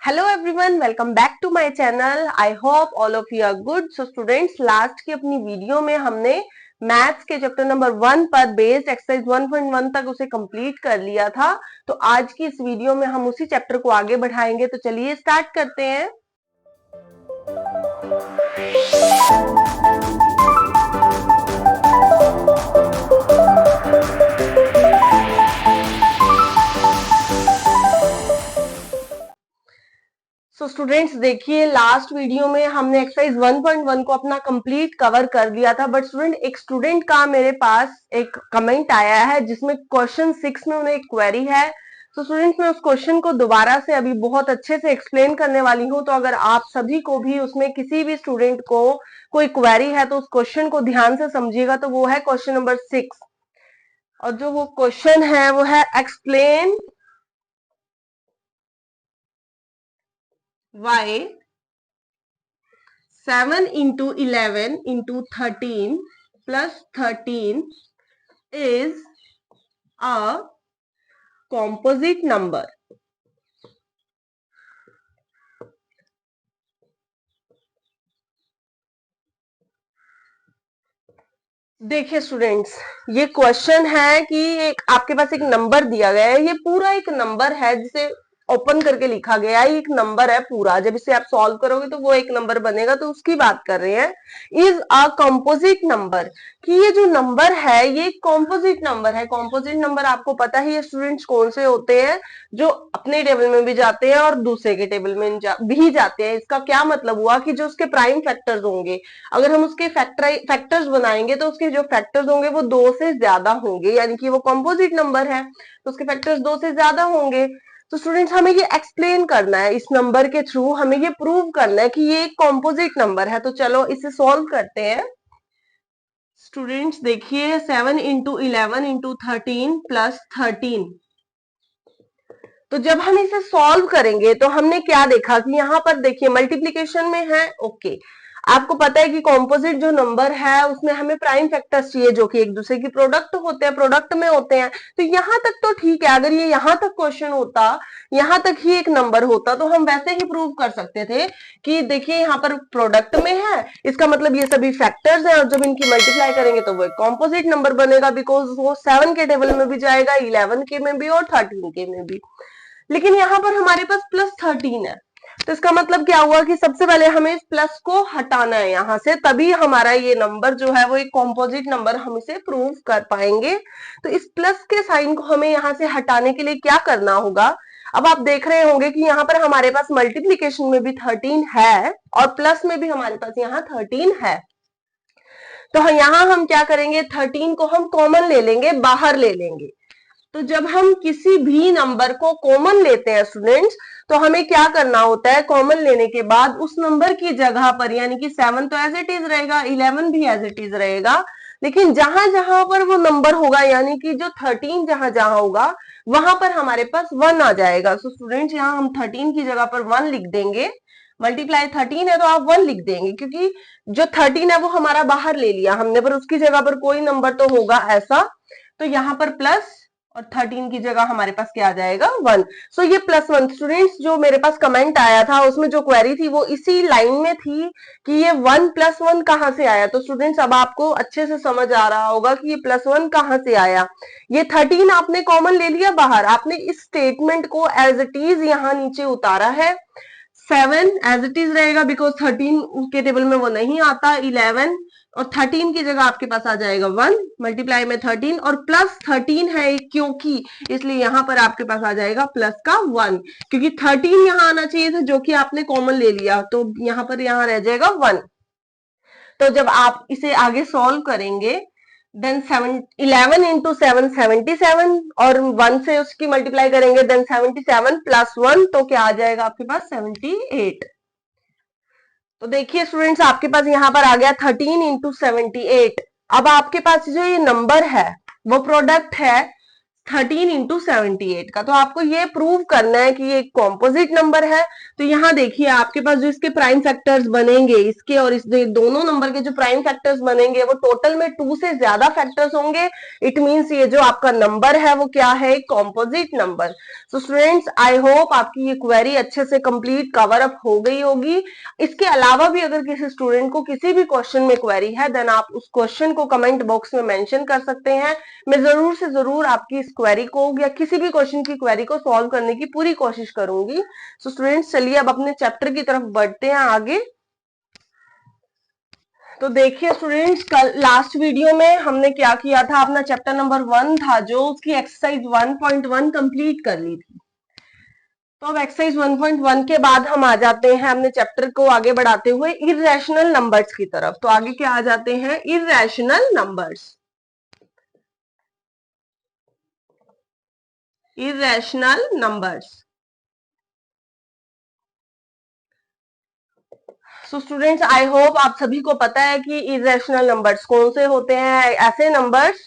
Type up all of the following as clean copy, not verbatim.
Hello everyone, welcome back to my channel. I hope all of you are good. So students, last की अपनी video में हमने maths के chapter number 1 पर based exercise 1.1 तक उसे कंप्लीट कर लिया था। तो आज की इस वीडियो में हम उसी चैप्टर को आगे बढ़ाएंगे। तो चलिए स्टार्ट करते हैं। सो स्टूडेंट्स, देखिए लास्ट वीडियो में हमने एक्सरसाइज 1.1 को अपना कंप्लीट कवर कर लिया था। बट स्टूडेंट, एक स्टूडेंट का मेरे पास एक कमेंट आया है जिसमें क्वेश्चन 6 में उन्हें एक क्वेरी है। तो स्टूडेंट्स, मैं उस क्वेश्चन को दोबारा से अभी बहुत अच्छे से एक्सप्लेन करने वाली हूँ। तो अगर आप सभी को भी उसमें किसी भी स्टूडेंट को कोई क्वेरी है तो उस क्वेश्चन को ध्यान से समझिएगा। तो वो है क्वेश्चन नंबर 6, और जो वो क्वेश्चन है वो है explain why 7 into 11 into 13 plus 13 is a composite number. देखिए स्टूडेंट्स, ये क्वेश्चन है कि एक आपके पास एक नंबर दिया गया है। ये पूरा एक नंबर है जिसे ओपन करके लिखा गया है। एक नंबर है पूरा। जब इसे आप सॉल्व करोगे तो वो एक नंबर बनेगा। तो उसकी बात कर रहे हैं। इज अ कंपोजिट नंबर, कि ये जो नंबर है ये कंपोजिट नंबर है। कंपोजिट नंबर आपको पता ही है स्टूडेंट्स कौन से होते हैं, जो अपने टेबल में भी जाते हैं और दूसरे के टेबल में भी जाते हैं। इसका क्या मतलब हुआ कि जो उसके प्राइम फैक्टर्स होंगे, अगर हम उसके फैक्टर्स बनाएंगे तो उसके जो फैक्टर्स होंगे वो 2 से ज्यादा होंगे, यानी कि वो कंपोजिट नंबर है तो उसके फैक्टर्स 2 से ज्यादा होंगे। तो स्टूडेंट्स, हमें ये एक्सप्लेन करना है, इस नंबर के थ्रू हमें ये प्रूव करना है कि ये एक कंपोजिट नंबर है। तो चलो इसे सॉल्व करते हैं। स्टूडेंट्स देखिए, 7 इंटू 11 इंटू 13 प्लस 13। तो जब हम इसे सॉल्व करेंगे तो हमने क्या देखा कि यहाँ पर देखिए मल्टीप्लीकेशन में है। ओके, आपको पता है कि कॉम्पोजिट जो नंबर है उसमें हमें प्राइम फैक्टर्स चाहिए जो कि एक दूसरे की प्रोडक्ट होते हैं, प्रोडक्ट में होते हैं। तो यहाँ तक तो ठीक है। अगर ये यहाँ तक क्वेश्चन होता, यहाँ तक ही एक नंबर होता, तो हम वैसे ही प्रूव कर सकते थे कि देखिए यहाँ पर प्रोडक्ट में है, इसका मतलब ये सभी फैक्टर्स हैं और जब इनकी मल्टीप्लाई करेंगे तो वो एक कॉम्पोजिट नंबर बनेगा, बिकॉज वो 7 के टेबल में भी जाएगा, 11 के में भी और 13 के में भी। लेकिन यहाँ पर हमारे पास प्लस 13 है। तो इसका मतलब क्या हुआ कि सबसे पहले हमें इस प्लस को हटाना है यहाँ से, तभी हमारा ये नंबर जो है वो एक कॉम्पोजिट नंबर हम इसे प्रूव कर पाएंगे। तो इस प्लस के साइन को हमें यहाँ से हटाने के लिए क्या करना होगा। अब आप देख रहे होंगे कि यहाँ पर हमारे पास मल्टीप्लीकेशन में भी 13 है और प्लस में भी हमारे पास यहाँ 13 है। तो यहाँ हम क्या करेंगे, 13 को हम कॉमन ले लेंगे, बाहर ले लेंगे। तो जब हम किसी भी नंबर को कॉमन लेते हैं स्टूडेंट्स, तो हमें क्या करना होता है, कॉमन लेने के बाद उस नंबर की जगह पर, यानी कि 7 तो एज इट इज रहेगा, 11 भी एज इट इज रहेगा, लेकिन जहां जहां पर वो नंबर होगा, यानी कि जो 13 जहां जहां होगा वहां पर हमारे पास 1 आ जाएगा। सो स्टूडेंट्स, यहाँ हम 13 की जगह पर 1 लिख देंगे। मल्टीप्लाई 13 है तो आप 1 लिख देंगे, क्योंकि जो 13 है वो हमारा बाहर ले लिया हमने, पर उसकी जगह पर कोई नंबर तो होगा ऐसा। तो यहाँ पर प्लस और 13 की जगह हमारे पास क्या आ जाएगा, 1। सो ये +1। स्टूडेंट्स, जो मेरे पास कमेंट आया था उसमें जो क्वेरी थी वो इसी लाइन में थी कि ये 1 + 1 कहां से आया। तो स्टूडेंट्स, अब आपको अच्छे से समझ आ रहा होगा कि ये +1 कहां से आया। ये 13 आपने कॉमन ले लिया बाहर, आपने इस स्टेटमेंट को एज इट इज यहाँ नीचे उतारा है। 7 एज इट इज रहेगा, बिकॉज 13 के टेबल में वो नहीं आता। 11 और 13 की जगह आपके पास आ जाएगा 1, मल्टीप्लाई में 13 और प्लस 13 है क्योंकि, इसलिए यहां पर आपके पास आ जाएगा प्लस का 1, क्योंकि 13 यहां आना चाहिए था जो कि आपने कॉमन ले लिया, तो यहां पर यहां रह जाएगा 1। तो जब आप इसे आगे सॉल्व करेंगे, देन 11 इंटू 7 77, और 1 से उसकी मल्टीप्लाई करेंगे, देन 77 + 1, तो क्या आ जाएगा आपके पास, 78। तो देखिए स्टूडेंट्स, आपके पास यहाँ पर आ गया 13 इंटू 78। अब आपके पास जो ये नंबर है वो प्रोडक्ट है 13 इंटू 78 का। तो आपको ये प्रूव करना है कि ये कॉम्पोजिट नंबर है। तो यहाँ देखिए आपके पास जो इसके प्राइम फैक्टर्स बनेंगे, इसके और इस दोनों नंबर के जो प्राइम फैक्टर्स बनेंगे वो टोटल में 2 से ज्यादा फैक्टर्स होंगे। इट मींस ये जो आपका नंबर है वो क्या है, composite number. So students, I hope आपकी ये क्वेरी अच्छे से कंप्लीट कवर अप हो गई होगी। इसके अलावा भी अगर किसी स्टूडेंट को किसी भी क्वेश्चन में क्वेरी है, देन आप उस क्वेश्चन को कमेंट बॉक्स में मेंशन कर सकते हैं। मैं जरूर से जरूर आपकी इस क्वेरी को या किसी भी क्वेश्चन की क्वेरी को सॉल्व करने की पूरी कोशिश करूंगी। सो स्टूडेंट्स, चलिए अब अपने चैप्टर की तरफ बढ़ते हैं आगे। तो देखिए स्टूडेंट्स, कल लास्ट वीडियो में हमने क्या किया था, अपना चैप्टर नंबर 1 था जो उसकी एक्सरसाइज 1.1 कंप्लीट कर ली थी। तो अब एक्सरसाइज 1.1 के बाद हम आ जाते हैं अपने चैप्टर को आगे बढ़ाते हुए इर्रेशनल नंबर्स की तरफ। तो आगे क्या आ जाते हैं, irrational numbers. Irrational numbers. So students, I hope आप सभी को पता है कि इरेशनल नंबर्स कौन से होते हैं। ऐसे नंबर्स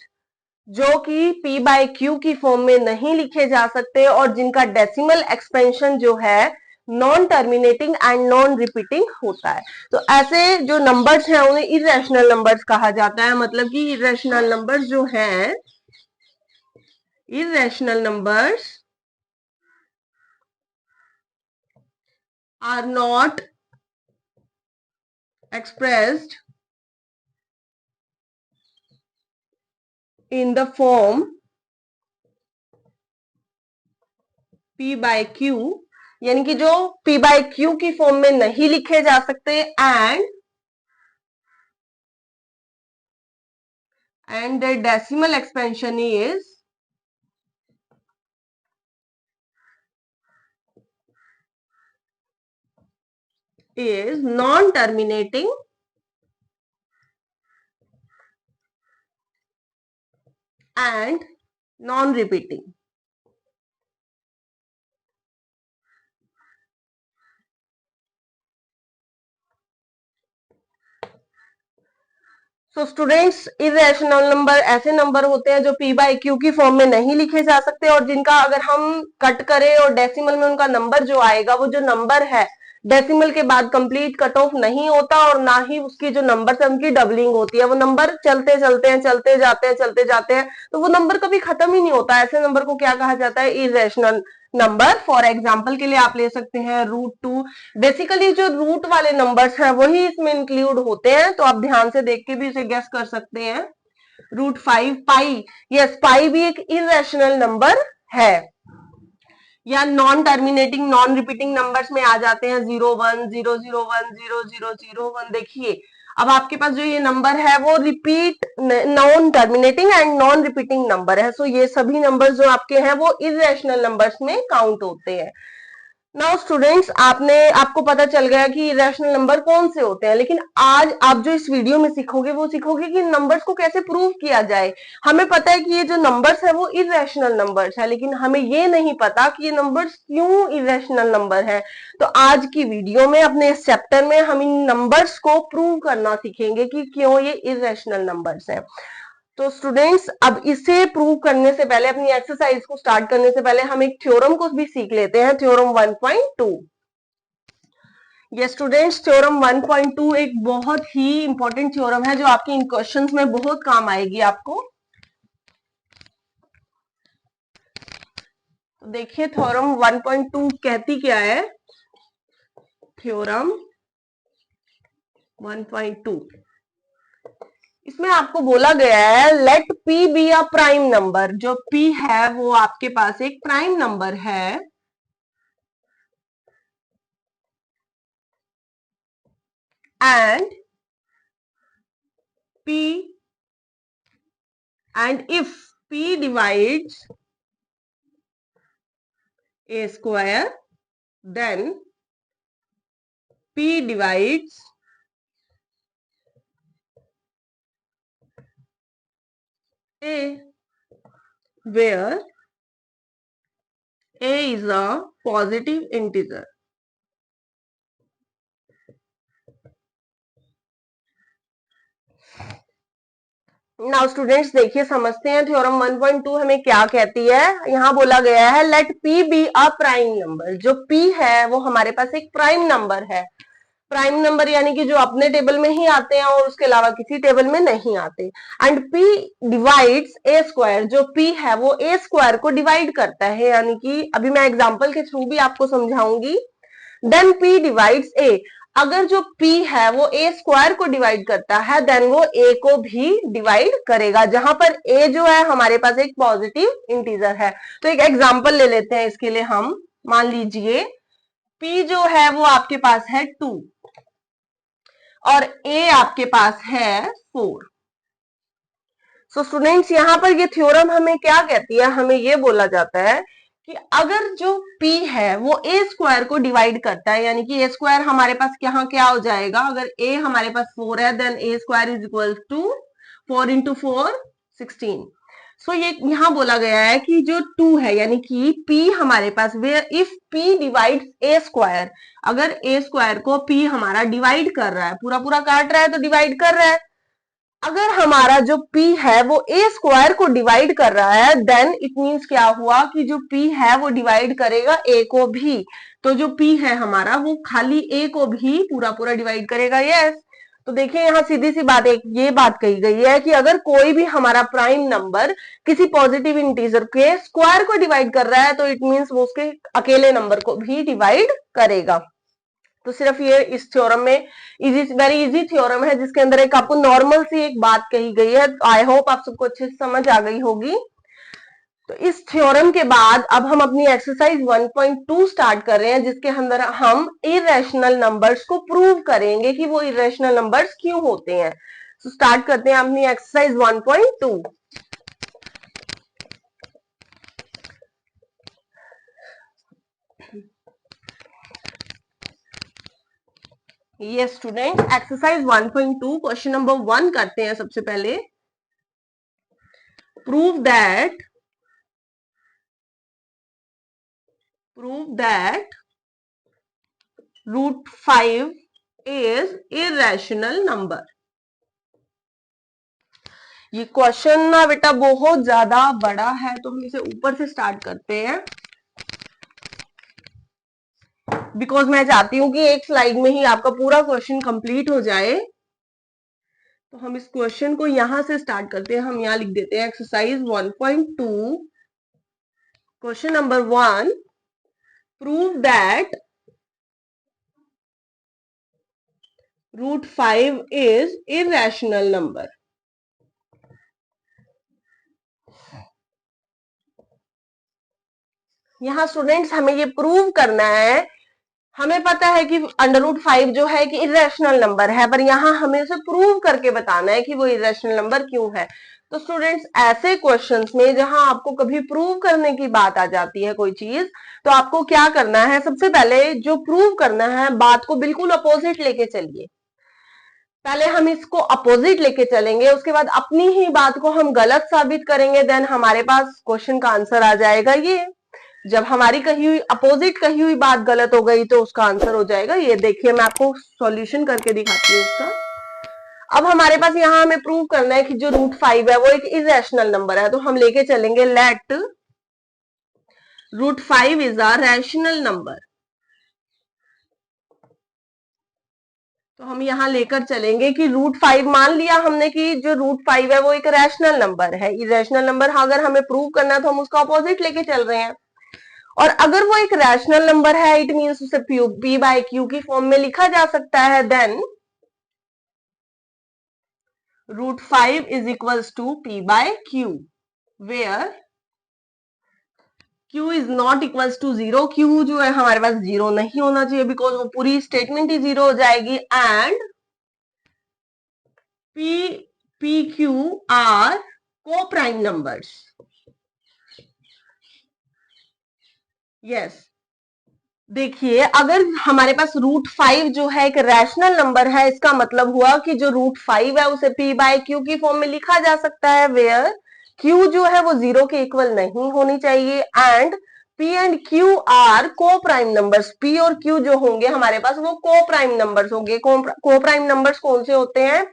जो कि p बाय क्यू की फॉर्म में नहीं लिखे जा सकते और जिनका डेसिमल एक्सपेंशन जो है non terminating and non repeating होता है। तो ऐसे जो नंबर्स हैं उन्हें इरेशनल नंबर्स कहा जाता है। मतलब कि इरेशनल नंबर्स जो हैं, irrational numbers are not expressed in the form p by q, यानी कि जो p by q की फॉर्म में नहीं लिखे जा सकते, and the decimal expansion is non terminating and non repeating. So students, irrational number ऐसे नंबर होते हैं जो p बाय q की फॉर्म में नहीं लिखे जा सकते और जिनका अगर हम कट करें और डेसिमल में उनका नंबर जो आएगा, वो जो नंबर है डेसिमल के बाद कंप्लीट कट ऑफ नहीं होता और ना ही उसकी जो नंबर है उनकी डबलिंग होती है। वो नंबर चलते चलते हैं, चलते जाते हैं, तो वो नंबर कभी खत्म ही नहीं होता। ऐसे नंबर को क्या कहा जाता है, इरेशनल नंबर। फॉर एग्जाम्पल के लिए आप ले सकते हैं √2। बेसिकली जो रूट वाले नंबर्स हैं वही इसमें इंक्लूड होते हैं, तो आप ध्यान से देख के भी इसे गेस कर सकते हैं। √5, पाई, यस, पाई भी एक इरेशनल नंबर है। या non terminating non repeating numbers में आ जाते हैं 0, 1, 0, 0, 1, 0, 0, 0, 1। देखिए अब आपके पास जो ये नंबर है वो repeat non terminating and non repeating number है। सो ये सभी नंबर्स जो आपके हैं वो इरेशनल नंबर्स में काउंट होते हैं। नाउ स्टूडेंट्स, आपको पता चल गया कि इरेशनल नंबर कौन से होते हैं, लेकिन आज आप जो इस वीडियो में सीखोगे वो सीखोगे कि नंबर्स को कैसे प्रूव किया जाए। हमें पता है कि ये जो नंबर्स है वो इरेशनल नंबर्स है, लेकिन हमें ये नहीं पता कि ये नंबर्स क्यों इरेशनल नंबर है। तो आज की वीडियो में अपने इस चैप्टर में हम इन नंबर्स को प्रूव करना सीखेंगे कि क्यों ये इरेशनल नंबर्स हैं। तो स्टूडेंट्स, अब इसे प्रूव करने से पहले, अपनी एक्सरसाइज को स्टार्ट करने से पहले हम एक थ्योरम को भी सीख लेते हैं, थ्योरम 1.2। ये स्टूडेंट्स, थ्योरम 1.2 एक बहुत ही इंपॉर्टेंट थ्योरम है जो आपके इन क्वेश्चंस में बहुत काम आएगी आपको। तो देखिए थ्योरम 1.2 कहती क्या है। थ्योरम 1.2, इसमें आपको बोला गया है let p be a prime number. जो p है वो आपके पास एक प्राइम नंबर है and if p divides a square, then p divides a, where a is a positive integer. Now students देखिए समझते हैं थ्योरम 1.2 हमें क्या कहती है। यहाँ बोला गया है let P be a prime number. जो पी है वो हमारे पास एक प्राइम नंबर है। प्राइम नंबर यानी कि जो अपने टेबल में ही आते हैं और उसके अलावा किसी टेबल में नहीं आते। And P divides a square. जो पी है वो ए स्क्वायर को डिवाइड करता है, यानी कि अभी मैं एग्जांपल के थ्रू भी आपको समझाऊंगी। देन पी डिवाइड्स ए। अगर जो p है वो ए स्क्वायर को डिवाइड करता है देन वो a को भी डिवाइड करेगा, जहां पर a जो है हमारे पास एक पॉजिटिव इंटीजर है। तो एक एग्जांपल ले लेते हैं इसके लिए। हम मान लीजिए p जो है वो आपके पास है 2 और a आपके पास है 4। सो स्टूडेंट्स यहाँ पर ये थ्योरम हमें क्या कहती है, हमें ये बोला जाता है कि अगर जो p है वो ए स्क्वायर को डिवाइड करता है, यानी कि ए स्क्वायर हमारे पास यहाँ क्या हो जाएगा, अगर a हमारे पास 4 है then A square is equal to 4 into 4 16। So ये यहाँ बोला गया है कि जो 2 है यानी कि p हमारे पास where if p divides a square. अगर ए स्क्वायर को p हमारा डिवाइड कर रहा है, पूरा पूरा काट रहा है तो डिवाइड कर रहा है। अगर हमारा जो p है वो a स्क्वायर को डिवाइड कर रहा है देन इट मींस क्या हुआ कि जो p है वो डिवाइड करेगा a को भी। तो जो p है हमारा वो खाली a को भी पूरा पूरा डिवाइड करेगा। यस। तो देखिए यहाँ सीधी सी बात एक ये बात कही गई है कि अगर कोई भी हमारा प्राइम नंबर किसी पॉजिटिव इंटीजर के स्क्वायर को डिवाइड कर रहा है तो इट मींस वो उसके अकेले नंबर को भी डिवाइड करेगा। तो सिर्फ ये इस थ्योरम में इजी, वेरी इजी थ्योरम है जिसके अंदर एक आपको नॉर्मल सी एक बात कही गई है। आई होप आप सबको अच्छे से समझ आ गई होगी। तो इस थ्योरम के बाद अब हम अपनी एक्सरसाइज 1.2 स्टार्ट कर रहे हैं जिसके अंदर हम इरेशनल नंबर्स को प्रूव करेंगे कि वो इरेशनल नंबर्स क्यों होते हैं। तो स्टार्ट करते हैं अपनी एक्सरसाइज 1.2। ये स्टूडेंट एक्सरसाइज 1.2 क्वेश्चन नंबर 1 करते हैं सबसे पहले। Prove that root 5 is irrational number. ये क्वेश्चन ना बेटा बहुत ज्यादा बड़ा है तो हम इसे ऊपर से स्टार्ट करते हैं बिकॉज मैं चाहती हूं कि एक स्लाइड में ही आपका पूरा क्वेश्चन कंप्लीट हो जाए। तो हम इस क्वेश्चन को यहां से स्टार्ट करते हैं। हम यहां लिख देते हैं exercise 1.2 question number 1। Prove that root 5 is irrational number. यहां स्टूडेंट्स हमें ये प्रूव करना है। हमें पता है कि अंडर रूट 5 जो है कि इरेशनल नंबर है, पर यहां हमें उसे प्रूव करके बताना है कि वो इरेशनल नंबर क्यों है। तो स्टूडेंट्स ऐसे क्वेश्चंस में जहां आपको कभी प्रूव करने की बात आ जाती है कोई चीज, तो आपको क्या करना है, सबसे पहले जो प्रूव करना है बात को बिल्कुल अपोजिट लेके चलिए। पहले हम इसको अपोजिट लेके चलेंगे, उसके बाद अपनी ही बात को हम गलत साबित करेंगे, देन हमारे पास क्वेश्चन का आंसर आ जाएगा ये। जब हमारी कही हुई अपोजिट कही हुई बात गलत हो गई तो उसका आंसर हो जाएगा ये। देखिए मैं आपको सॉल्यूशन करके दिखाती हूँ उसका। अब हमारे पास यहाँ हमें प्रूव करना है कि जो रूट 5 है वो एक इरेशनल नंबर है। तो हम लेके चलेंगे let root 5 is a rational number. तो हम यहां लेकर चलेंगे कि रूट 5 मान लिया हमने कि जो रूट 5 है वो एक रैशनल नंबर है। इरेशनल नंबर अगर हमें प्रूव करना है तो हम उसका अपोजिट लेके चल रहे हैं। और अगर वो एक रैशनल नंबर है इट मींस उसे पी बाय क्यू की फॉर्म में लिखा जा सकता है। Then root 5 is equals to P by Q where Q is not equals to 0। Q जो है हमारे पास 0 नहीं होना चाहिए बिकॉज वो पूरी स्टेटमेंट ही 0 हो जाएगी। And P P Q R coprime numbers. Yes देखिए अगर हमारे पास रूट 5 जो है एक रैशनल नंबर है, इसका मतलब हुआ कि जो रूट 5 है उसे p बाय क्यू की फॉर्म में लिखा जा सकता है वेयर q जो है वो 0 के इक्वल नहीं होनी चाहिए। And p and q are coprime numbers. p और q जो होंगे हमारे पास वो को प्राइम नंबर्स होंगे। को प्राइम नंबर्स कौन से होते हैं,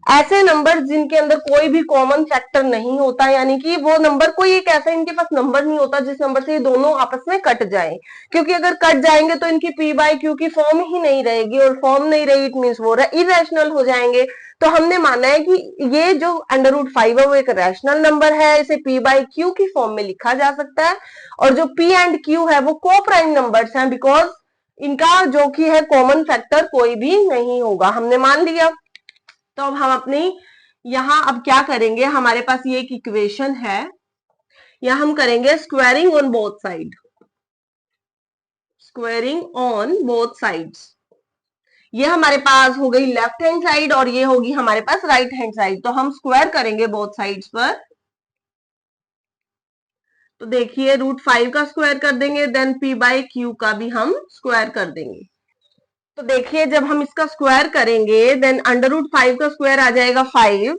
ऐसे नंबर जिनके अंदर कोई भी कॉमन फैक्टर नहीं होता, यानी कि वो नंबर कोई एक ऐसा इनके पास नंबर नहीं होता जिस नंबर से ये दोनों आपस में कट जाए, क्योंकि अगर कट जाएंगे तो इनकी पी बाय क्यू की फॉर्म ही नहीं रहेगी, और फॉर्म नहीं रही इट मीन्स वो इरेशनल हो जाएंगे। तो हमने माना है कि ये जो √5 है वो एक रैशनल नंबर है, इसे पी बाय क्यू की फॉर्म में लिखा जा सकता है, और जो पी एंड क्यू है वो को प्राइम नंबर्स हैं, बिकॉज इनका जो कि है कॉमन फैक्टर कोई भी नहीं होगा, हमने मान लिया। तो अब हम अपनी यहां अब क्या करेंगे, हमारे पास ये एक इक्वेशन है, या हम करेंगे squaring on both side, squaring on both sides. ये हमारे पास हो गई लेफ्ट हैंड साइड और ये होगी हमारे पास राइट हैंड साइड, तो हम स्क्वायर करेंगे बोथ साइड्स पर। तो देखिए √5 का स्क्वायर कर देंगे, देन पी बाय क्यू का भी हम स्क्वायर कर देंगे। तो देखिए जब हम इसका स्क्वायर करेंगे देन √5 का स्क्वायर आ जाएगा 5,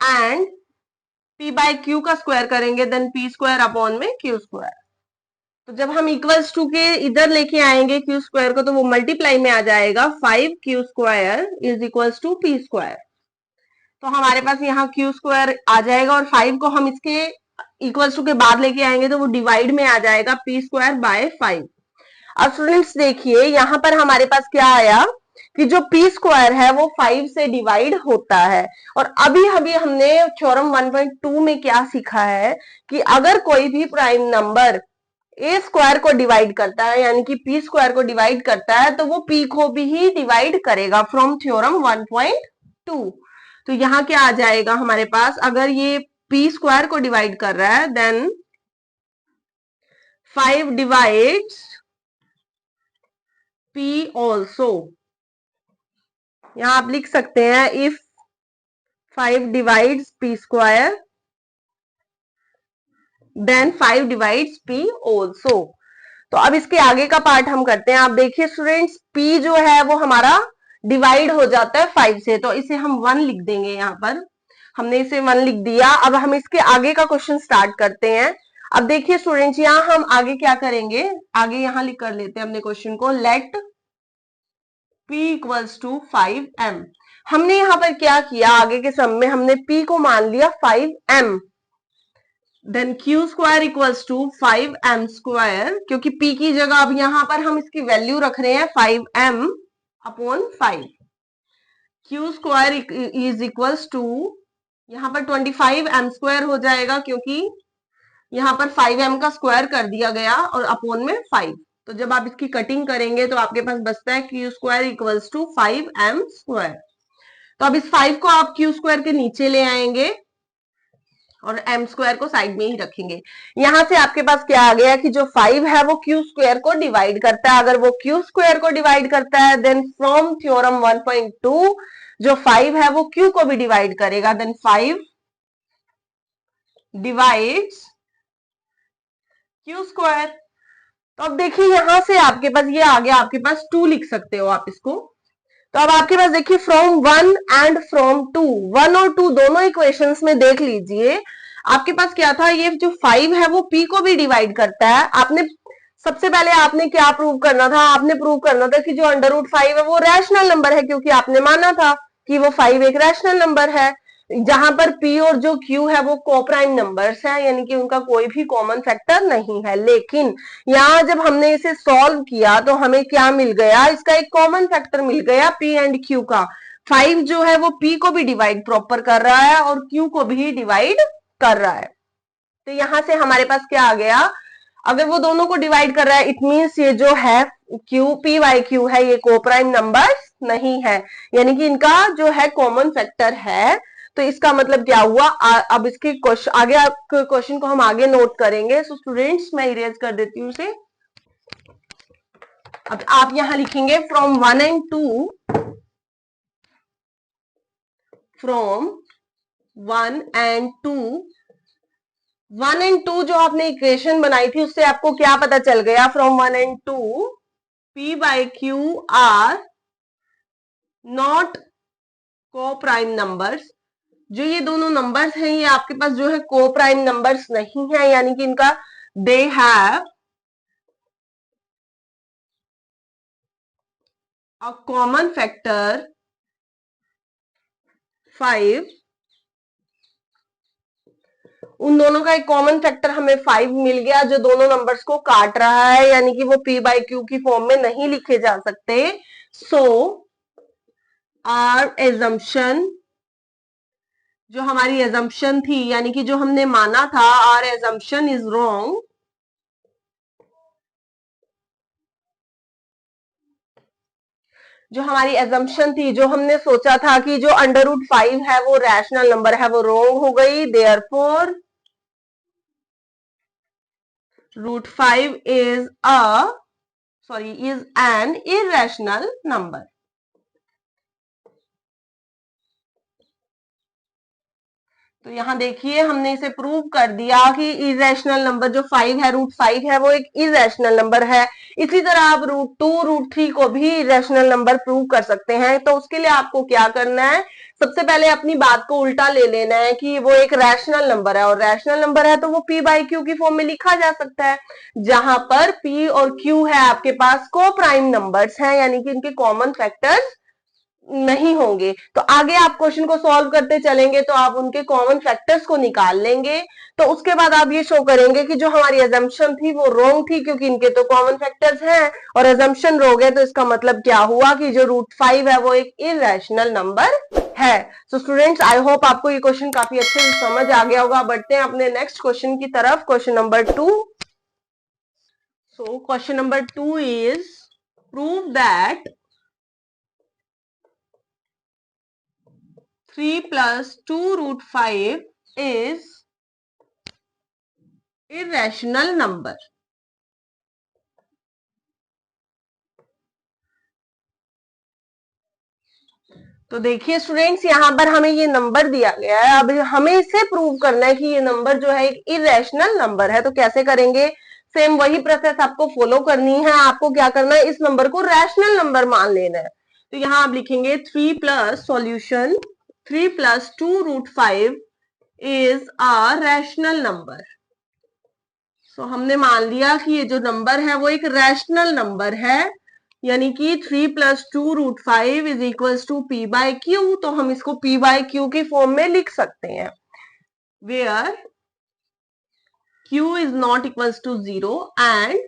एंड पी बाय क्यू का स्क्वायर करेंगे देन पी स्क्वायर अपॉन में क्यू स्क्वायर। तो जब हम इक्वल्स टू के इधर लेके आएंगे क्यू स्क्वायर को, तो वो मल्टीप्लाई में आ जाएगा 5 Q square is equals to P square. तो हमारे पास यहाँ क्यू स्क्वायर आ जाएगा, और 5 को हम इसके इक्वल्स टू के बाद लेके आएंगे तो वो डिवाइड में आ जाएगा पी स्क्वायर बाय 5। अब स्टूडेंट्स देखिए यहाँ पर हमारे पास क्या आया कि जो पी स्क्वायर है वो 5 से डिवाइड होता है, और अभी अभी हमने थ्योरम 1.2 में क्या सीखा है कि अगर कोई भी प्राइम नंबर ए स्क्वायर को डिवाइड करता है, यानी कि पी स्क्वायर को डिवाइड करता है, तो वो पी को भी ही डिवाइड करेगा, फ्रॉम थ्योरम 1.2। तो यहाँ क्या आ जाएगा हमारे पास, अगर ये पी स्क्वायर को डिवाइड कर रहा है देन 5 डिवाइड्स पी ऑल्सो। यहां आप लिख सकते हैं if 5 divides P square then 5 divides P also. तो अब इसके आगे का पार्ट हम करते हैं। आप देखिए स्टूडेंट्स पी जो है वो हमारा डिवाइड हो जाता है 5 से, तो इसे हम 1 लिख देंगे, यहाँ पर हमने इसे 1 लिख दिया। अब हम इसके आगे का क्वेश्चन स्टार्ट करते हैं। अब देखिए स्टूडेंट्स यहाँ हम आगे क्या करेंगे, आगे यहाँ लिख कर लेते हैं अपने क्वेश्चन को, late p equals to 5m। हमने यहाँ पर क्या किया, आगे के सम में हमने p को मान लिया 5m, then Q square equals to 5m square, क्योंकि p की जगह अब यहाँ पर हम इसकी वैल्यू रख रहे हैं 5m upon 5। Q square is equals to यहाँ पर 25m स्क्वायर हो जाएगा, क्योंकि यहाँ पर 5m का स्क्वायर कर दिया गया और अपॉन में 5। तो जब आप इसकी कटिंग करेंगे तो आपके पास बचता है Q square equals to 5m square. तो अब इस 5 को आप क्यू स्क्वायर के नीचे ले आएंगे और m स्क्वायर को साइड में ही रखेंगे। यहां से आपके पास क्या आ गया कि जो 5 है वो क्यू स्क्वायर को डिवाइड करता है, अगर वो क्यू स्क्वायर को डिवाइड करता है देन फ्रॉम थ्योरम 1.2 जो 5 है वो क्यू को भी डिवाइड करेगा, देन 5 डिवाइड्स क्यू स्क्वायर। तो अब देखिए यहां से आपके पास ये आ गया, आपके पास 2 लिख सकते हो आप इसको। तो अब आपके पास देखिए फ्रॉम 1 एंड फ्रॉम 2, 1 और 2 दोनों इक्वेशंस में देख लीजिए आपके पास क्या था, ये जो 5 है वो p को भी डिवाइड करता है। आपने सबसे पहले आपने क्या प्रूव करना था, आपने प्रूव करना था कि जो √5 है वो रैशनल नंबर है, क्योंकि आपने माना था कि वो 5 एक रैशनल नंबर है, जहां पर p और जो q है वो कोप्राइम नंबर्स हैं, यानी कि उनका कोई भी कॉमन फैक्टर नहीं है। लेकिन यहाँ जब हमने इसे सॉल्व किया तो हमें क्या मिल गया, इसका एक कॉमन फैक्टर मिल गया p एंड q का। 5 जो है वो p को भी डिवाइड प्रॉपर कर रहा है और q को भी डिवाइड कर रहा है। तो यहां से हमारे पास क्या आ गया, अगर वो दोनों को डिवाइड कर रहा है इट मीन्स ये जो है क्यू पी बाई क्यू है ये कोप्राइम नंबर्स नहीं है, यानी कि इनका जो है कॉमन फैक्टर है। तो इसका मतलब क्या हुआ, अब इसके क्वेश्चन आगे क्वेश्चन को हम आगे नोट करेंगे। सो स्टूडेंट्स मैं इरेज कर देती हूँ इसे। अब आप यहां लिखेंगे from 1 and 2, from 1 and 2, 1 and 2 जो आपने इक्वेशन बनाई थी उससे आपको क्या पता चल गया, from 1 and 2 p by Q R not को प्राइम नंबर्स। जो ये दोनों नंबर्स हैं ये आपके पास जो है को प्राइम नंबर्स नहीं है, यानी कि इनका they have a common factor 5, उन दोनों का एक कॉमन फैक्टर हमें 5 मिल गया जो दोनों नंबर्स को काट रहा है, यानी कि वो p बाई क्यू की फॉर्म में नहीं लिखे जा सकते। सो आर एजम्पशन, जो हमारी एजम्पशन थी यानी कि जो हमने माना था, आर एजम्पशन इज रॉन्ग। जो हमारी एजम्पशन थी, जो हमने सोचा था कि जो अंडर रूट 5 है वो रैशनल नंबर है, वो रॉन्ग हो गई। Therefore root 5 is an irrational number। तो यहां देखिए हमने इसे प्रूव कर दिया कि इरेशनल नंबर जो 5 है, रूट 5 है, वो एक इरेशनल नंबर है। इसी तरह आप रूट 2, रूट 3 को भी इरेशनल नंबर प्रूव कर सकते हैं। तो उसके लिए आपको क्या करना है, सबसे पहले अपनी बात को उल्टा ले लेना है कि वो एक रैशनल नंबर है, और रैशनल नंबर है तो वो p बाई क्यू की फॉर्म में लिखा जा सकता है, जहां पर p और q है आपके पास को प्राइम नंबर्स हैं, यानी कि इनके कॉमन फैक्टर्स नहीं होंगे। तो आगे आप क्वेश्चन को सॉल्व करते चलेंगे तो आप उनके कॉमन फैक्टर्स को निकाल लेंगे। तो उसके बाद आप ये शो करेंगे कि जो हमारी एजम्पशन थी वो रॉन्ग थी, क्योंकि इनके तो कॉमन फैक्टर्स हैं और एजम्पशन रॉन्ग है। तो इसका मतलब क्या हुआ कि जो रूट 5 है वो एक इरेशनल नंबर है। सो स्टूडेंट्स, आई होप आपको ये क्वेश्चन काफी अच्छे से समझ आ गया होगा। बढ़ते हैं अपने नेक्स्ट क्वेश्चन की तरफ, question number 2। So question number 2 is prove that 3 plus 2 root 5 is irrational number। तो देखिए स्टूडेंट्स, यहां पर हमें ये नंबर दिया गया है, अब हमें इसे प्रूव करना है कि ये नंबर जो है एक इरेशनल नंबर है। तो कैसे करेंगे, सेम वही प्रोसेस आपको फॉलो करनी है। आपको क्या करना है, इस नंबर को रैशनल नंबर मान लेना है। तो यहां आप लिखेंगे 3 plus solution 3 plus 2 root 5 is a rational number. So हमने मान लिया कि ये जो नंबर है वो एक रैशनल नंबर है, यानी कि 3 plus 2 root 5 is equal to p by Q. तो हम इसको p बाई क्यू की फॉर्म में लिख सकते हैं, where q is not equal to 0 and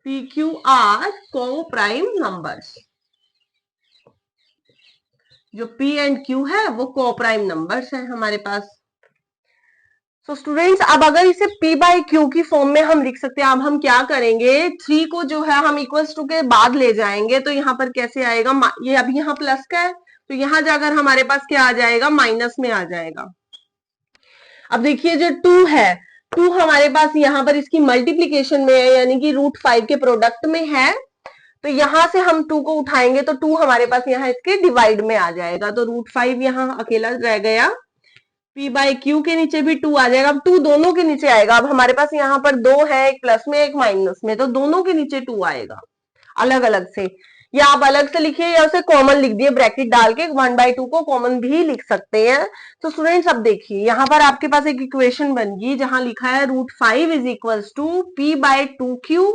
p q are coprime numbers. जो p एंड q है वो को प्राइम नंबर्स है हमारे पास। सो स्टूडेंट्स, अब अगर इसे p बाई क्यू की फॉर्म में हम लिख सकते हैं, अब हम क्या करेंगे, 3 को जो है हम इक्वल्स टू के बाद ले जाएंगे। तो यहाँ पर कैसे आएगा, ये अभी यहाँ प्लस का है तो यहाँ जाकर हमारे पास क्या आ जाएगा, माइनस में आ जाएगा। अब देखिए जो 2 है, 2 हमारे पास यहाँ पर इसकी मल्टीप्लीकेशन में है, यानी कि रूट 5 के प्रोडक्ट में है। तो यहां से हम 2 को उठाएंगे तो 2 हमारे पास यहाँ इसके डिवाइड में आ जाएगा। तो रूट 5 यहाँ अकेला रह गया, p बाई क्यू के नीचे भी 2 आ जाएगा। अब 2 दोनों के नीचे आएगा। अब हमारे पास यहाँ पर 2 है, एक प्लस में एक माइनस में, तो दोनों के नीचे 2 आएगा अलग अलग से। या आप अलग से लिखिए या उसे कॉमन लिख दिए, ब्रैकेट डाल के 1/2 को कॉमन भी लिख सकते हैं। तो स्टूडेंट्स अब देखिए यहाँ पर आपके पास एक इक्वेशन बन गई जहां लिखा है root 5 is equal to p by 2q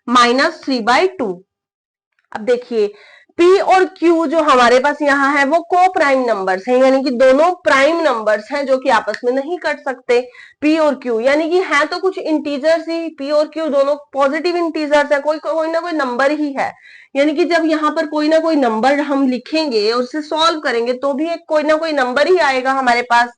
minus 3/2। अब देखिए P और Q जो हमारे पास यहाँ है वो को प्राइम नंबर्स हैं, यानी कि दोनों प्राइम नंबर्स हैं जो कि आपस में नहीं कट सकते। P और Q यानी कि है तो कुछ इंटीजर्स ही, P और Q दोनों पॉजिटिव इंटीजर्स है, कोई ना कोई नंबर ही है। यानी कि जब यहाँ पर कोई ना कोई नंबर हम लिखेंगे और उसे सॉल्व करेंगे तो भी एक कोई ना कोई नंबर ही आएगा हमारे पास।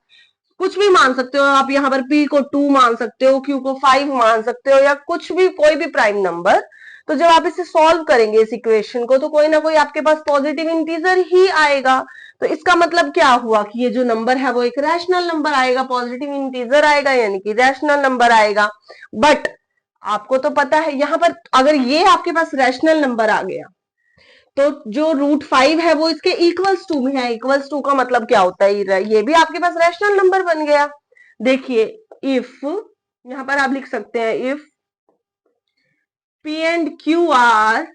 कुछ भी मान सकते हो आप, यहाँ पर P को 2 मान सकते हो, Q को 5 मान सकते हो, या कुछ भी, कोई भी प्राइम नंबर। तो जब आप इसे सॉल्व करेंगे इस इक्वेशन को तो कोई ना कोई आपके पास पॉजिटिव इंटीजर ही आएगा। तो इसका मतलब क्या हुआ कि ये जो नंबर है वो एक रैशनल नंबर आएगा, पॉजिटिव इंटीजर आएगा, यानी कि रैशनल नंबर आएगा। बट आपको तो पता है यहाँ पर अगर ये आपके पास रैशनल नंबर आ गया तो जो रूट 5 है वो इसके इक्वल्स टू में है। इक्वल्स टू का मतलब क्या होता है, ये भी आपके पास रैशनल नंबर बन गया। देखिए इफ, यहां पर आप लिख सकते हैं if p and q are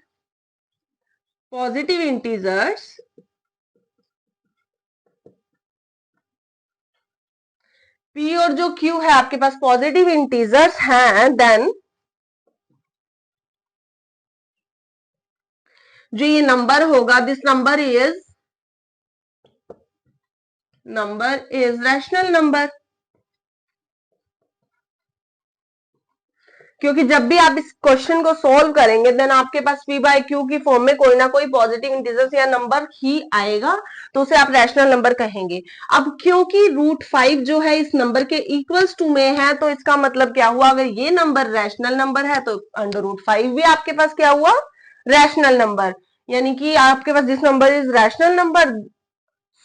positive integers, p और जो q है आपके पास पॉजिटिव इंटीजर्स हैं, देन जो ये नंबर होगा, this number is number is rational number. क्योंकि जब भी आप इस क्वेश्चन को सॉल्व करेंगे देन आपके पास p बाय क्यू की फॉर्म में कोई ना कोई पॉजिटिव इंटीजर्स या नंबर ही आएगा, तो उसे आप रैशनल नंबर कहेंगे। अब क्योंकि √5 जो है इस नंबर के इक्वल्स टू में है, तो इसका मतलब क्या हुआ, अगर ये नंबर रैशनल नंबर है तो √5 भी आपके पास क्या हुआ, रैशनल नंबर। यानी कि आपके पास this number is rational number,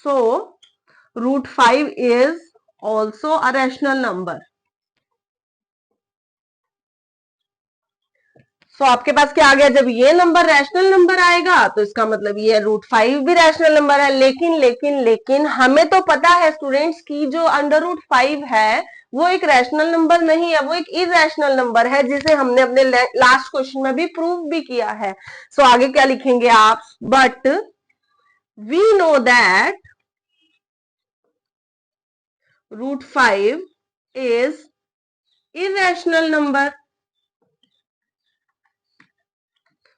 so √5 is also a rational number. तो आपके पास क्या आ गया, जब ये नंबर रैशनल नंबर आएगा तो इसका मतलब ये √5 भी रैशनल नंबर है। लेकिन लेकिन लेकिन हमें तो पता है स्टूडेंट्स की जो √5 है वो एक रैशनल नंबर नहीं है, वो एक इरेशनल नंबर है, जिसे हमने अपने लास्ट क्वेश्चन में भी प्रूव भी किया है। सो आगे क्या लिखेंगे आप, but we know that √5 is irrational number.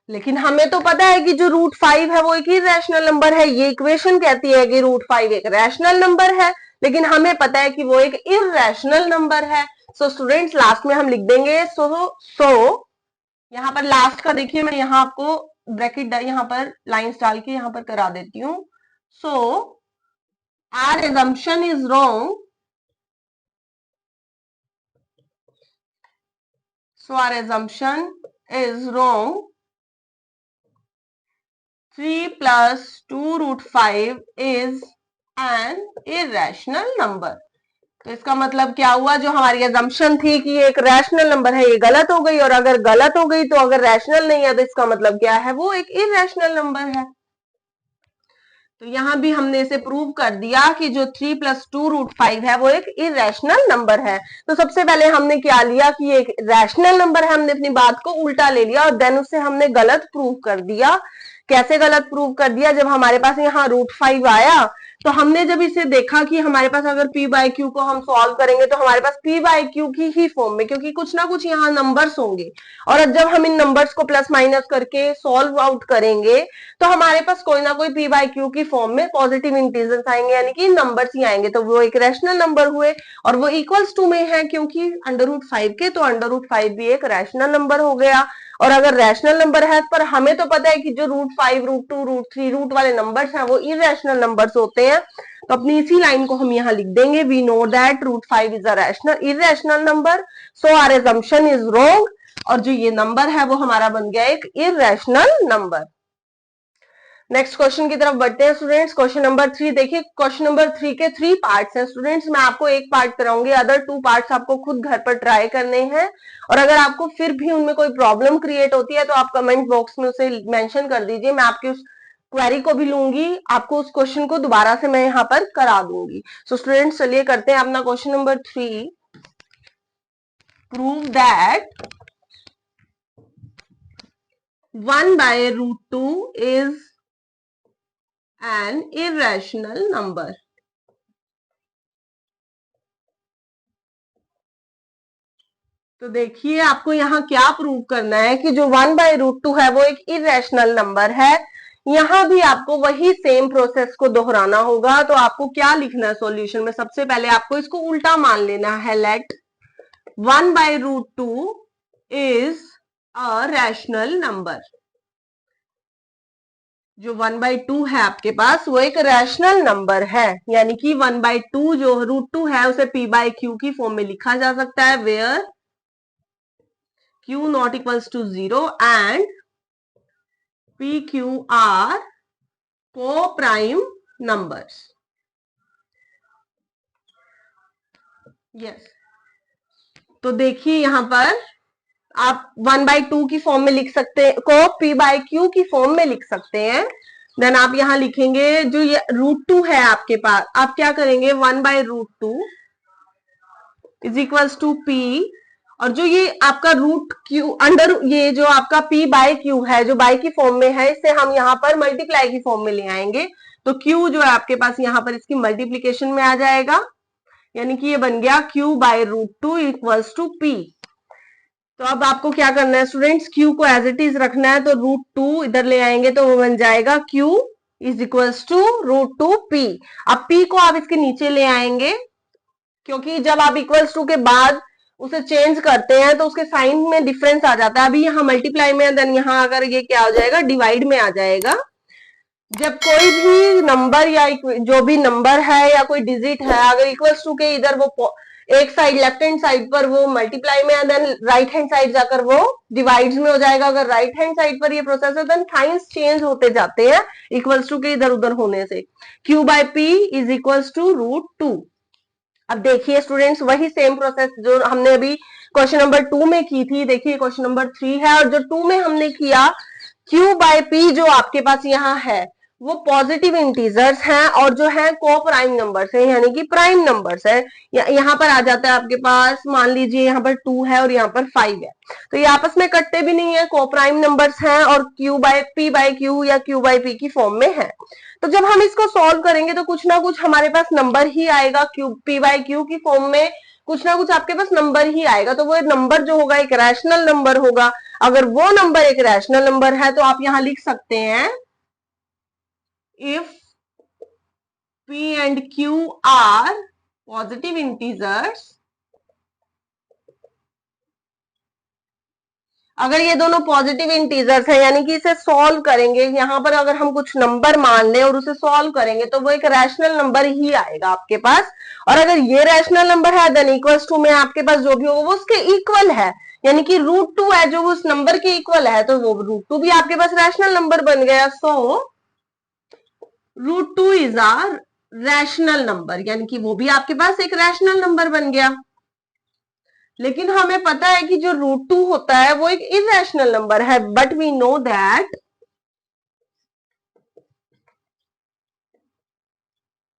लेकिन हमें तो पता है कि जो √5 है वो एक ही रैशनल नंबर है। ये इक्वेशन कहती है कि √5 एक रैशनल नंबर है, लेकिन हमें पता है कि वो एक इरेशनल नंबर है। सो स्टूडेंट्स लास्ट में हम लिख देंगे सो यहां पर लास्ट का देखिए, मैं यहां आपको ब्रैकेट यहां पर लाइंस डाल के यहां पर करा देती हूं। So our assumption is wrong, so our assumption is wrong, 3 plus 2√5 is an irrational number। तो इसका मतलब क्या हुआ, जो हमारी assumption थी कि ये एक रैशनल नंबर है ये गलत हो गई, और अगर गलत हो गई तो अगर रैशनल नहीं है तो इसका मतलब क्या है, वो एक इरेशनल नंबर है। तो यहां भी हमने इसे प्रूव कर दिया कि जो 3 plus 2√5 है वो एक इरेशनल नंबर है। तो सबसे पहले हमने क्या लिया कि ये एक रैशनल नंबर है, हमने अपनी बात को उल्टा ले लिया और देन उसे हमने गलत प्रूव कर दिया। कैसे गलत प्रूव कर दिया, जब हमारे पास यहाँ √5 आया तो हमने जब इसे देखा कि हमारे पास अगर p बाय क्यू को हम सॉल्व करेंगे तो हमारे पास p बाय क्यू की ही फॉर्म में, क्योंकि कुछ ना कुछ यहाँ नंबर्स होंगे, और जब हम इन नंबर्स को प्लस माइनस करके सॉल्व आउट करेंगे तो हमारे पास कोई ना कोई p बाय क्यू की फॉर्म में पॉजिटिव इंटीजर्स आएंगे, यानी कि नंबर्स ही आएंगे, तो वो एक रैशनल नंबर हुए और वो इक्वल्स टू में है क्योंकि √5 के, तो √5 भी एक रैशनल नंबर हो गया। और अगर रैशनल नंबर है, पर हमें तो पता है कि जो √5 √2 √3 रूट वाले नंबर्स हैं वो इरेशनल नंबर्स होते हैं, तो अपनी इसी लाइन को हम यहाँ लिख देंगे, we know that √5 is a rational irrational number, so our assumption is wrong, और जो ये नंबर है वो हमारा बन गया एक इरेशनल नंबर। नेक्स्ट क्वेश्चन की तरफ बढ़ते हैं स्टूडेंट्स। क्वेश्चन नंबर 3 देखिए, क्वेश्चन नंबर 3 के 3 पार्ट्स हैं स्टूडेंट्स। मैं आपको एक पार्ट कराऊंगी, अदर 2 पार्ट्स आपको खुद घर पर ट्राई करने हैं, और अगर आपको फिर भी उनमें कोई प्रॉब्लम क्रिएट होती है तो आप कमेंट बॉक्स में उसे मेंशन कर दीजिए, मैं आपकी उस क्वेरी को भी लूंगी, आपको उस क्वेश्चन को दोबारा से मैं यहाँ पर करा दूंगी। सो स्टूडेंट्स चलिए करते हैं अपना question number 3, prove that 1/√2 is an irrational number। तो देखिए आपको यहाँ क्या प्रूव करना है कि जो 1/√2 है वो एक इरेशनल नंबर है। यहाँ भी आपको वही सेम प्रोसेस को दोहराना होगा। तो आपको क्या लिखना है सॉल्यूशन में, सबसे पहले आपको इसको उल्टा मान लेना है, let 1/√2 is a rational number. जो 1/2 है आपके पास वो एक रैशनल नंबर है, यानी कि 1/2 जो √2 है उसे p बाय क्यू की फॉर्म में लिखा जा सकता है, where q not equals to 0 and p q are co-prime numbers। Yes, तो देखिए यहां पर आप 1/2 की फॉर्म में लिख सकते हैं, को p बाय क्यू की फॉर्म में लिख सकते हैं। देन आप यहां लिखेंगे जो ये √2 है आपके पास, आप क्या करेंगे 1/√2 इज इक्वल्स टू p, और जो ये आपका रूट क्यू अंडर ये जो आपका p बाय क्यू है जो बाय की फॉर्म में है, इसे हम यहाँ पर मल्टीप्लाई की फॉर्म में ले आएंगे, तो q जो है आपके पास यहाँ पर इसकी मल्टीप्लीकेशन में आ जाएगा, यानी कि ये बन गया q/√2 इक्वल्स टू p। तो अब आपको क्या करना है स्टूडेंट्स, q को एज इट इज रखना है, तो √2 इधर ले आएंगे तो वो बन जाएगा q is equals to √2p। अब p को आप इसके नीचे ले आएंगे, क्योंकि जब आप इक्वल्स टू के बाद उसे चेंज करते हैं तो उसके साइन में डिफरेंस आ जाता है। अभी यहाँ मल्टीप्लाई में, देन यहाँ अगर ये क्या हो जाएगा, डिवाइड में आ जाएगा। जब कोई भी नंबर या जो भी नंबर है या कोई डिजिट है, अगर इक्वल्स टू के इधर वो एक साइड लेफ्ट हैंड साइड पर वो मल्टीप्लाई में है, देन राइट हैंड साइड जाकर वो डिवाइड्स में हो जाएगा। अगर राइट हैंड साइड पर ये प्रोसेस है, देन साइंस चेंज होते जाते हैं इक्वल्स टू के इधर उधर होने से। q/p is equals to √2। अब देखिए स्टूडेंट्स, वही सेम प्रोसेस जो हमने अभी क्वेश्चन नंबर 2 में की थी, देखिए क्वेश्चन नंबर 3 है, और जो 2 में हमने किया q/p जो आपके पास यहाँ है वो पॉजिटिव इंटीजर्स हैं और जो है को प्राइम नंबर्स है, यानी कि प्राइम नंबर्स है। यहाँ पर आ जाता है आपके पास, मान लीजिए यहाँ पर 2 है और यहाँ पर 5 है, तो ये आपस में कटते भी नहीं है, को प्राइम नंबर्स हैं और q/p/q या q/p की फॉर्म में है। तो जब हम इसको सॉल्व करेंगे तो कुछ ना कुछ हमारे पास नंबर ही आएगा, p/q की फॉर्म में कुछ ना कुछ आपके पास नंबर ही आएगा। तो वो नंबर जो होगा एक रैशनल नंबर होगा। अगर वो नंबर एक रैशनल नंबर है तो आप यहां लिख सकते हैं, if p and q are positive integers, अगर ये दोनों पॉजिटिव इंटीजर्स है, यानी कि इसे सॉल्व करेंगे, यहां पर अगर हम कुछ नंबर मान लें और उसे सॉल्व करेंगे तो वो एक रैशनल नंबर ही आएगा आपके पास। और अगर ये रैशनल नंबर है, देन इक्वल्स टू में आपके पास जो भी होगा वो उसके इक्वल है, यानी कि √2 है जो उस नंबर के इक्वल है, तो वो √2 भी आपके पास रैशनल नंबर बन गया। सो √2 इज आर रैशनल नंबर, यानी कि वो भी आपके पास एक रैशनल नंबर बन गया। लेकिन हमें पता है कि जो √2 होता है वो एक इरेशनल नंबर है, but we know that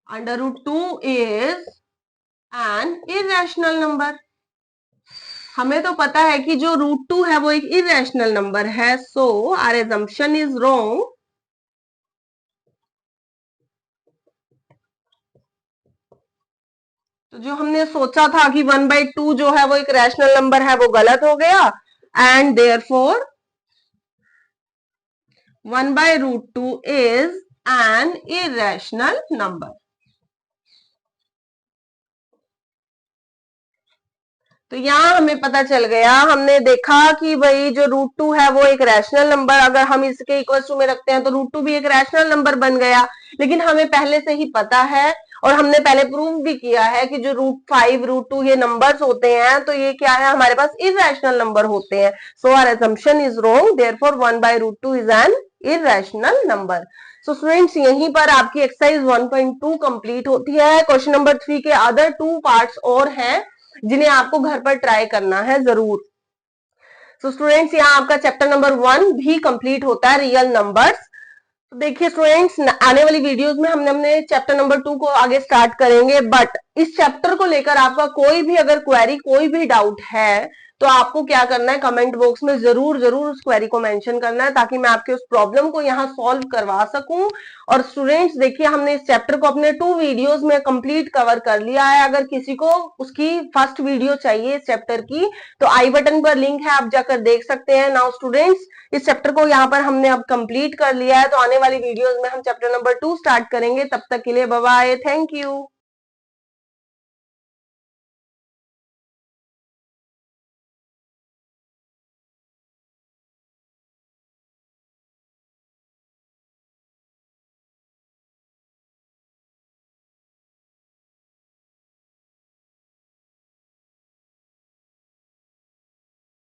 √2 is an irrational number. हमें तो पता है कि जो √2 है वो एक इरेशनल नंबर है, so our assumption is wrong. तो जो हमने सोचा था कि 1/2 जो है वो एक रैशनल नंबर है, वो गलत हो गया, and therefore 1/√2 is an irrational number. तो यहाँ हमें पता चल गया, हमने देखा कि भाई जो √2 है वो एक रैशनल नंबर, अगर हम इसके इक्वल टू में रखते हैं तो √2 भी एक रैशनल नंबर बन गया। लेकिन हमें पहले से ही पता है और हमने पहले प्रूव भी किया है कि जो √5 √2 ये नंबर्स होते हैं तो ये क्या है, हमारे पास इरेशनल नंबर होते हैं। So our assumption is wrong, therefore 1/√2 is an irrational number. So students, यहीं पर आपकी एक्सरसाइज 1.2 कंप्लीट होती है। क्वेश्चन नंबर 3 के अदर 2 पार्ट्स और हैं जिन्हें आपको घर पर ट्राई करना है जरूर। तो स्टूडेंट्स, यहाँ आपका चैप्टर नंबर 1 भी कंप्लीट होता है, रियल नंबर्स। तो देखिए स्टूडेंट्स, आने वाली वीडियोस में हमने चैप्टर नंबर 2 को आगे स्टार्ट करेंगे, बट इस चैप्टर को लेकर आपका कोई भी अगर क्वेरी, कोई भी डाउट है तो आपको क्या करना है, कमेंट बॉक्स में जरूर जरूर उस क्वेरी को मेंशन करना है, ताकि मैं आपके उस प्रॉब्लम को यहाँ सॉल्व करवा सकूं। और स्टूडेंट्स देखिए, हमने इस चैप्टर को अपने 2 वीडियोस में कंप्लीट कवर कर लिया है। अगर किसी को उसकी फर्स्ट वीडियो चाहिए इस चैप्टर की, तो आई बटन पर लिंक है, आप जाकर देख सकते हैं। नाउ स्टूडेंट्स, इस चैप्टर को यहाँ पर हमने अब कंप्लीट कर लिया है, तो आने वाली वीडियोस में हम चैप्टर नंबर 2 स्टार्ट करेंगे। तब तक के लिए बाय बाय, थैंक यू।